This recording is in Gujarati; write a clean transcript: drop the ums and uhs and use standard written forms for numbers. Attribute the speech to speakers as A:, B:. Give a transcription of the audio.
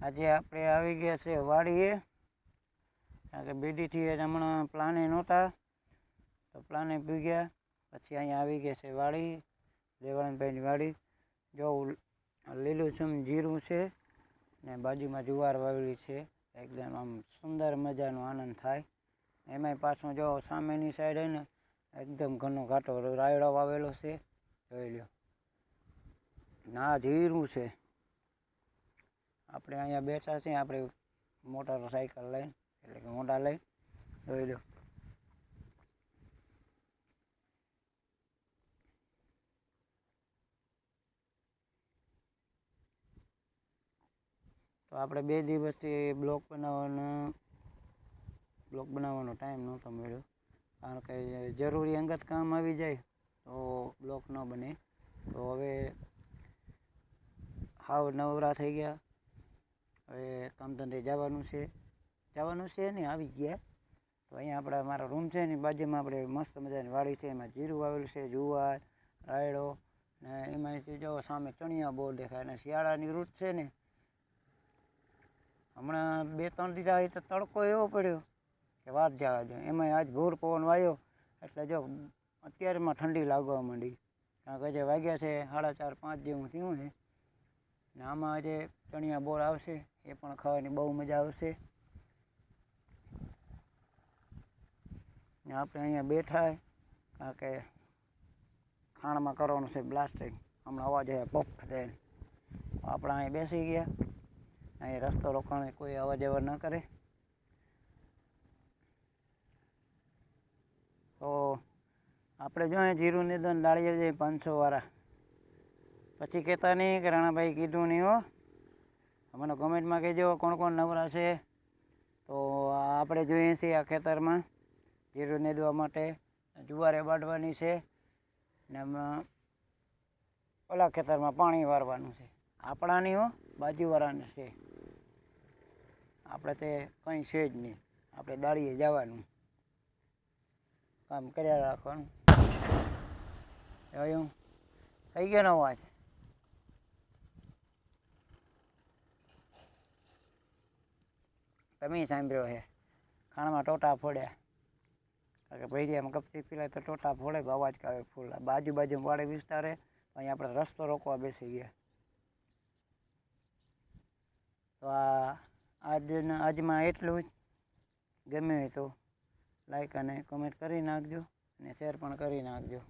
A: આજે આપણે આવી ગયા છે વાડીએ, કારણ કે બેડીથી હમણાં પ્લાને નહોતા તો પ્લાને ભૂગ્યા. પછી અહીંયા આવી ગયા છે વાડી, દેવાનંદભાઈની વાડી. જો લીલુંછમ જીરું છે ને બાજુમાં જુવાર વાવેલી છે. એકદમ આમ સુંદર મજાનો આનંદ થાય. એમાંય પાછું જો સામેની સાઈડ ને એકદમ ઘણો ઘાટો રાયડો વાવેલો છે, જોઈ લો. ના જીરું છે. આપણે અહીંયા બેઠા છીએ, આપણે મોટરસાઇકલ લઈને, એટલે કે હોન્ડા લઈને, જોઈ લો. તો આપણે 2 દિવસથી બ્લોગ બનાવવાનો ટાઈમ નહોતો મળ્યો, કારણ કે જરૂરી અંગત કામ આવી જાય તો બ્લોગ ન બને. તો હવે હાવ નવરા થઈ ગયા. હવે કામ ધંધે જવાનું છે ને આવી ગયા. તો અહીંયા આપણે મારો રૂમ છે ને બાજુમાં આપણે મસ્ત મજાની વાડી છે, એમાં જીરું વાવેલું છે, જુવાર, રાયડો, ને એમાંથી જો સામે ચણિયા બહુ દેખાય. અને શિયાળાની ઋતુ છે ને, હમણાં 2-3 દી આવી તો તડકો એવો પડ્યો કે વાત જવા દો. એમાંય આજ ભૂર પવન વાયો એટલે જો અત્યારમાં ઠંડી લાગવા માંડી. કારણ કે જે વાગ્યા છે 4:30-5 જેવું થયું છે. ને આમાં આજે ચણિયા બોર આવશે, એ પણ ખાવાની બહુ મજા આવશે. ને આપણે અહીંયા બેઠા, કારણ કે ખાણમાં કરવાનું છે બ્લાસ્ટિંગ. હમણાં અવાજ આવે પફ થઈને. આપણે અહીં બેસી ગયા. અહીં રસ્તો રોકાણે કોઈ અવર જવર ન કરે. તો આપણે જો અહીં જીરું નિધન દાળીએ જઈએ 500 વાળા. પછી કહેતા નહીં કે રાણાભાઈ કીધું નહીં હો. મને કોમેન્ટમાં કહેજો કોણ કોણ નવરા છે. તો આપણે જોઈએ છીએ આ ખેતરમાં જીરું નીંદવા માટે જુવારે વાઢવાની છે, ને ઓલા ખેતરમાં પાણી વારવાનું છે. આપણા નહીં હો, બાજુવાળાને છે. આપણે તે કંઈ છે જ નહીં. આપણે દાળીએ જવાનું, કામ કર્યા રાખવાનું. જોયું થઈ ગયો ને અવાજ? તમે સાંભળ્યો છે ખાણમાં ટોટા ફોડ્યા. કારણ કે ભૈરિયામાં કપચી પીલાય તો ટોટા ફોડે, અવાજ કાવે ફૂલ. બાજુ વાડે વિસ્તારે અહીં આપણે રસ્તો રોકવા બેસી ગયા. તો આજમાં એટલું જ. ગમે તો લાઈક અને કમેન્ટ કરી નાખજો, અને શેર પણ કરી નાખજો.